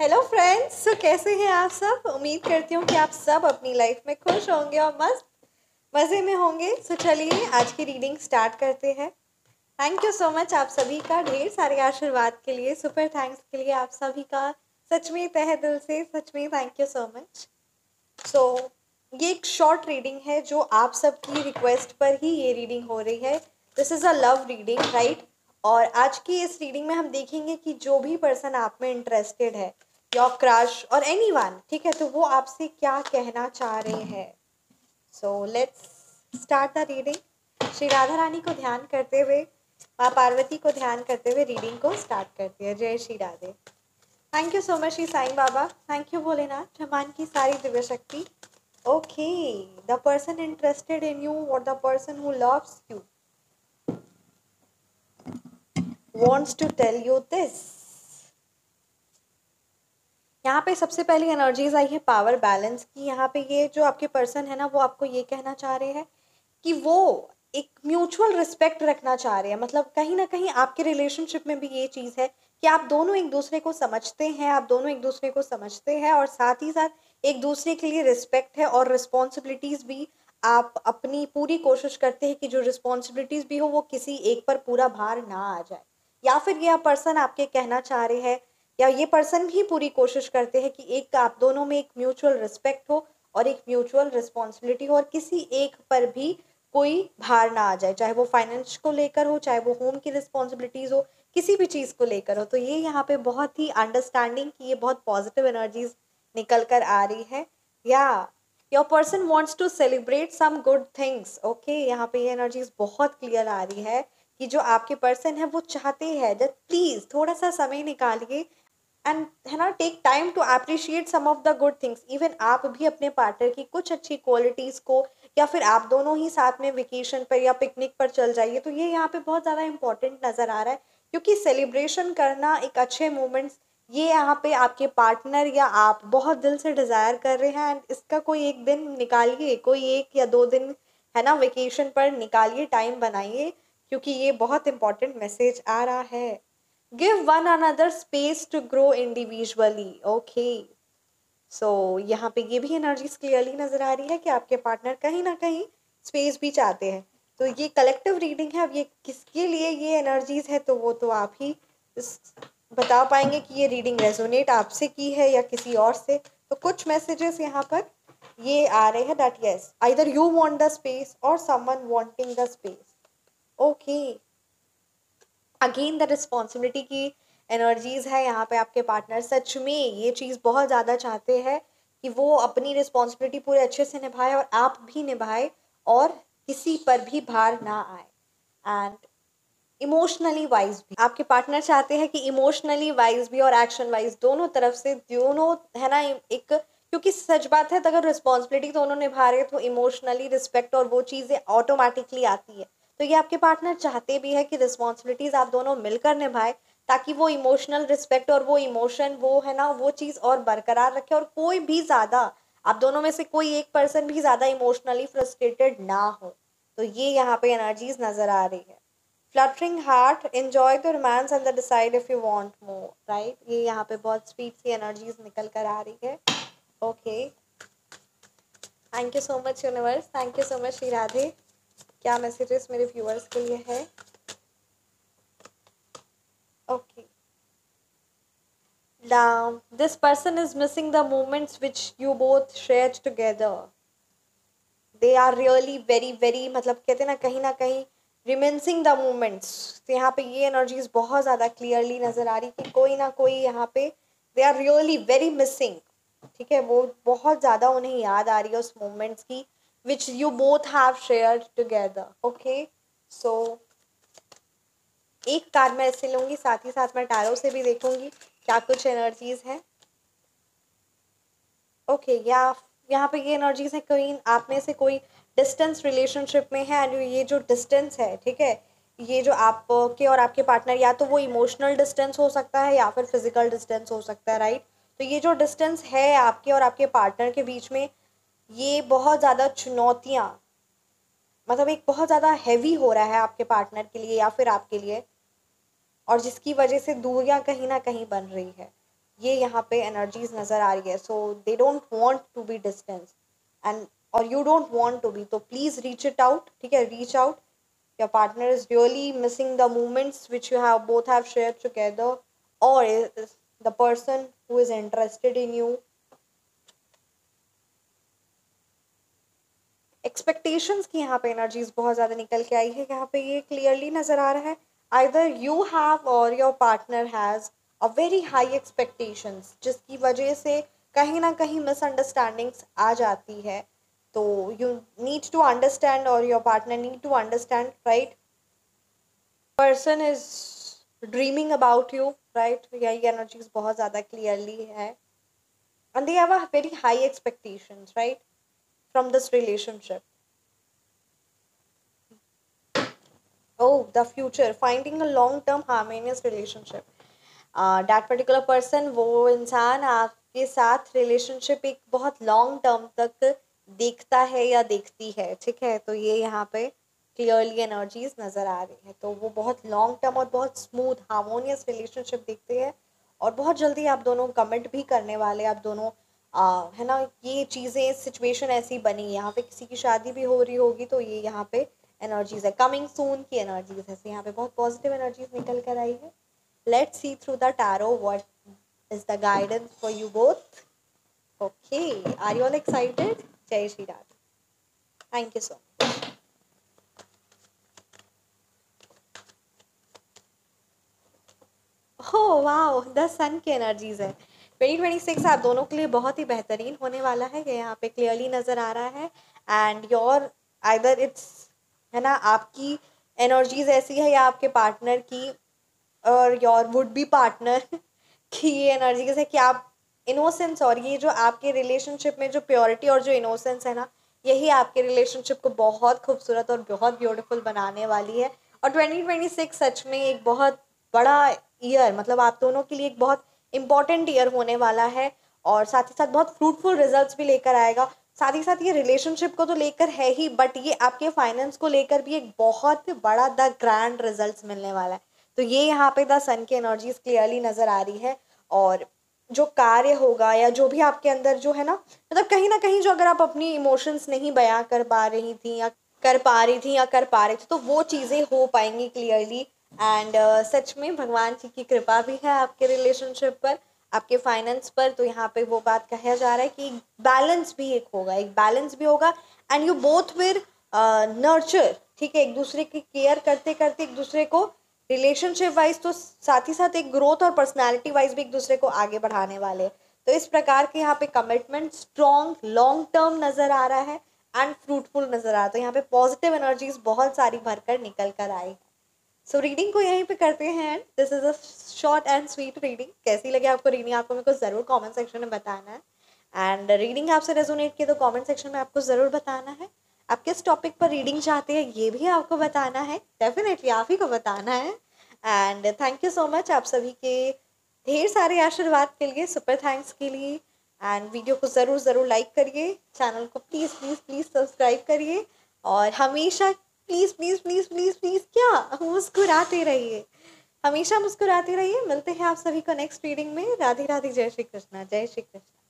Hello friends, तो कैसे हैं आप सब। उम्मीद करती हूँ कि आप सब अपनी लाइफ में खुश होंगे और मस्त मज़े में होंगे। सो चलिए आज की रीडिंग स्टार्ट करते हैं। थैंक यू सो मच आप सभी का ढेर सारे आशीर्वाद के लिए, सुपर थैंक्स के लिए आप सभी का सच में तहे दिल से सच में थैंक यू सो मच। सो ये एक शॉर्ट रीडिंग है जो आप सबकी रिक्वेस्ट पर ही ये रीडिंग हो रही है। This is a love reading, right. और आज की इस रीडिंग में हम देखेंगे कि जो भी पर्सन आप में इंटरेस्टेड है, योर क्रश और एनीवन, ठीक है, तो वो आपसे क्या कहना चाह रहे हैं। So let's start the reading. Shri Radha Rani को ध्यान करते हुए, माँ पार्वती को ध्यान करते हुए रीडिंग को स्टार्ट करते हैं। जय Shri Radhe. Thank you so much Shri Sai Baba, thank you Bholenath, भगवान की सारी दिव्य शक्ति। Okay, the person interested in you और the person who loves you wants to tell you this। यहाँ पे सबसे पहली एनर्जीज आई है पावर बैलेंस की। यहाँ पे ये जो आपके पर्सन है ना, वो आपको ये कहना चाह रहे हैं कि वो एक म्यूचुअल रिस्पेक्ट रखना चाह रहे हैं। मतलब कहीं ना कहीं आपके रिलेशनशिप में भी ये चीज़ है कि आप दोनों एक दूसरे को समझते हैं, आप दोनों एक दूसरे को समझते हैं और साथ ही साथ एक दूसरे के लिए रिस्पेक्ट है और रिस्पॉन्सिबिलिटीज़ भी आप अपनी पूरी कोशिश करते हैं कि जो रिस्पॉन्सिबिलिटीज़ भी हो वो किसी एक पर पूरा भार ना आ जाए। या फिर यह पर्सन आपके कहना चाह रहे हैं या ये पर्सन भी पूरी कोशिश करते हैं कि एक आप दोनों में एक म्यूचुअल रिस्पेक्ट हो और एक म्यूचुअल रिस्पॉन्सिबिलिटी हो और किसी एक पर भी कोई भार ना आ जाए, चाहे वो फाइनेंस को लेकर हो, चाहे वो होम की रिस्पॉन्सिबिलिटीज हो, किसी भी चीज़ को लेकर हो। तो ये यहाँ पे बहुत ही अंडरस्टैंडिंग की ये बहुत पॉजिटिव एनर्जीज निकल कर आ रही है। या your person wants to celebrate some good things. Okay, यहाँ पे ये एनर्जीज बहुत क्लियर आ रही है कि जो आपके पर्सन है वो चाहते हैं दैट प्लीज थोड़ा सा समय निकालिए एंड है ना, take time to appreciate some of the good things. Even आप भी अपने पार्टनर की कुछ अच्छी क्वालिटीज को, या फिर आप दोनों ही साथ में वेकेशन पर या पिकनिक पर चल जाइए। तो ये यहाँ पे बहुत ज़्यादा इंपॉर्टेंट नज़र आ रहा है क्योंकि सेलिब्रेशन करना, एक अच्छे मोमेंट्स, ये यहाँ पे आपके पार्टनर या आप बहुत दिल से डिज़ायर कर रहे हैं एंड इसका कोई एक दिन निकालिए, कोई 1 या 2 दिन है ना वेकेशन पर निकालिए, टाइम बनाइए, क्योंकि ये बहुत इंपॉर्टेंट मैसेज आ रहा है। Give one another space to grow individually. Okay, so यहाँ पे ये भी एनर्जीज क्लियरली नजर आ रही है कि आपके पार्टनर कहीं ना कहीं स्पेस भी चाहते हैं। तो ये कलेक्टिव रीडिंग है, अब ये किसके लिए ये एनर्जीज है तो वो तो आप ही बता पाएंगे कि ये रीडिंग रेजोनेट आपसे की है या किसी और से। तो कुछ मैसेजेस यहाँ पर ये आ रहे हैं that yes either you want the space और someone wanting the space. Okay, again the responsibility की एनर्जीज है यहाँ पे। आपके पार्टनर सच में ये चीज़ बहुत ज़्यादा चाहते हैं कि वो अपनी रिस्पॉन्सिबिलिटी पूरे अच्छे से निभाए और आप भी निभाए और किसी पर भी भार ना आए। एंड इमोशनली वाइज भी आपके पार्टनर चाहते हैं कि इमोशनली वाइज भी और एक्शन वाइज दोनों तरफ से, दोनों है ना, एक, क्योंकि सच बात है तो अगर रिस्पॉन्सिबिलिटी दोनों निभा रहे हैं तो इमोशनली रिस्पेक्ट और वो चीज़ें ऑटोमेटिकली आती है। तो ये आपके पार्टनर चाहते भी है कि रिस्पॉन्सिबिलिटीज आप दोनों मिलकर निभाए ताकि वो इमोशनल रिस्पेक्ट और वो इमोशन, वो है ना, वो चीज़ और बरकरार रखे और कोई भी ज़्यादा, आप दोनों में से कोई एक पर्सन भी ज़्यादा इमोशनली फ्रस्ट्रेटेड ना हो। तो ये यहाँ पे एनर्जीज नज़र आ रही है। Fluttering heart, enjoy the romance and decide if you want more, right. ये यहाँ पे बहुत स्वीट सी एनर्जीज निकल कर आ रही है। Okay, thank you so much universe, thank you so much Shri Radhe. क्या मैसेजेस मेरे व्यूअर्स के लिए है। Okay, this person is missing the moments which you both shared together. They are really very very, मतलब कहते हैं ना कहीं रिमेंसिंग द मोमेंट्स। तो यहाँ पे ये एनर्जीज बहुत ज़्यादा क्लियरली नज़र आ रही कि कोई ना कोई यहाँ पे they are really very missing. ठीक है, वो बहुत ज़्यादा उन्हें याद आ रही है उस मोमेंट्स की which you both have shared together. Okay, so एक कार्ड मैं ऐसे लूँगी, साथ ही साथ मैं टैरो से भी देखूंगी क्या कुछ एनर्जीज है। ओके, या यहाँ पे ये एनर्जीज है कोई आप में से कोई डिस्टेंस रिलेशनशिप में है एंड ये जो डिस्टेंस है, ठीक है, ये जो आपके और आपके पार्टनर, या तो वो इमोशनल डिस्टेंस हो सकता है या फिर फिजिकल डिस्टेंस हो सकता है, राइट। तो ये जो डिस्टेंस है आपके और आपके पार्टनर के बीच में, ये बहुत ज़्यादा चुनौतियाँ, मतलब एक बहुत ज़्यादा हैवी हो रहा है आपके पार्टनर के लिए या फिर आपके लिए, और जिसकी वजह से दूरियां कहीं ना कहीं बन रही है। ये यहाँ पे एनर्जीज नज़र आ रही है. So they don't want to be distance and और you don't want to be, तो प्लीज़ रीच इट आउट. ठीक है, reach out. your partner is really missing the moments which you have both have shared together, or is the person who is interested in you. Expectations की यहाँ पे energies बहुत ज़्यादा निकल के आई है. यहाँ पे ये क्लियरली नज़र आ रहा है आइदर यू हैव और your partner has a very high expectations, जिसकी वजह से कहीं ना कहीं मिसअंडरस्टैंडिंग्स आ जाती है. तो यू नीड टू अंडरस्टैंड और your partner need to understand, right. Person is dreaming about you, right. यही एनर्जीज बहुत ज़्यादा क्लियरली है and they have a very high expectations, right, from this relationship. Oh, the future, finding a long term harmonious relationship. That particular person, वो इंसान आपके साथ relationship एक बहुत लॉन्ग टर्म तक देखता है या देखती है. ठीक है, तो ये यहाँ पे क्लियरली एनर्जीज नज़र आ रही है. तो वो बहुत लॉन्ग टर्म और बहुत स्मूथ हार्मोनियस रिलेशनशिप देखते हैं और बहुत जल्दी आप दोनों कमिट भी करने वाले. आप दोनों है ना, ये चीज़ें सिचुएशन ऐसी बनी, यहाँ पे किसी की शादी भी हो रही होगी, तो ये यहाँ पे एनर्जीज है. कमिंग सून की एनर्जीज है. यहाँ पे बहुत पॉजिटिव एनर्जीज निकल कर आई है. Let's see through the tarot what is the guidance for you both. Okay, are you all excited? जय Shri Radhe. Thank you so much. हो वाओ, द सन की एनर्जीज है. 2026 आप दोनों के लिए बहुत ही बेहतरीन होने वाला है, ये यहाँ पे क्लियरली नज़र आ रहा है. एंड योर आइदर इट्स, है ना, आपकी एनर्जीज ऐसी है या आपके पार्टनर की और योर वुड बी पार्टनर की ये एनर्जीज है कि आप इनोसेंस, और ये जो आपके रिलेशनशिप में जो प्योरिटी और जो इनोसेंस है ना, यही आपके रिलेशनशिप को बहुत खूबसूरत और बहुत ब्यूटीफुल बनाने वाली है. और 2026 सच में एक बहुत बड़ा ईयर, मतलब आप दोनों के लिए एक बहुत इंपॉर्टेंट ईयर होने वाला है और साथ ही साथ बहुत फ्रूटफुल रिजल्ट्स भी लेकर आएगा. साथ ही साथ ये रिलेशनशिप को तो लेकर है ही, बट ये आपके फाइनेंस को लेकर भी एक बहुत बड़ा द ग्रैंड रिजल्ट्स मिलने वाला है. तो ये यहाँ पे द सन की एनर्जीज क्लियरली नज़र आ रही है. और जो कार्य होगा या जो भी आपके अंदर जो है ना, मतलब कहीं ना कहीं जो अगर आप अपनी इमोशंस नहीं बयां कर पा रही थी या कर पा रही थी या कर पा रहे थे, तो वो चीज़ें हो पाएंगी क्लियरली. एंड सच में भगवान जी की कृपा भी है आपके रिलेशनशिप पर, आपके फाइनेंस पर. तो यहाँ पे वो बात कहा जा रहा है कि बैलेंस भी एक होगा, एक बैलेंस भी होगा. And you both will nurture, ठीक है, एक दूसरे की केयर करते करते एक दूसरे को रिलेशनशिप वाइज, तो साथ ही साथ एक ग्रोथ और पर्सनैलिटी वाइज भी एक दूसरे को आगे बढ़ाने वाले. तो इस प्रकार के यहाँ पे कमिटमेंट स्ट्रॉन्ग लॉन्ग टर्म नज़र आ रहा है एंड फ्रूटफुल नज़र आ रहा है. तो यहाँ पे पॉजिटिव एनर्जीज बहुत सारी भरकर निकल कर आई. सो रीडिंग को यहीं पे करते हैं. This is a short and sweet reading. कैसी लगी आपको रीडिंग, आपको मेरे को ज़रूर कमेंट सेक्शन में बताना है. एंड रीडिंग आपसे रेजोनेट की तो कमेंट सेक्शन में आपको ज़रूर बताना है. आप किस टॉपिक पर रीडिंग चाहते हैं ये भी आपको बताना है, डेफिनेटली आप ही को बताना है. And thank you so much आप सभी के ढेर सारे आशीर्वाद के लिए, सुपर थैंक्स के लिए. एंड वीडियो को ज़रूर ज़रूर लाइक करिए, चैनल को प्लीज़ प्लीज़ प्लीज़ सब्सक्राइब करिए और हमेशा please please please please please क्या मुस्कुराते रहिए, हमेशा मुस्कुराते रहिए. मिलते हैं आप सभी को नेक्स्ट रीडिंग में. राधे राधे, जय श्री कृष्णा, जय श्री कृष्णा.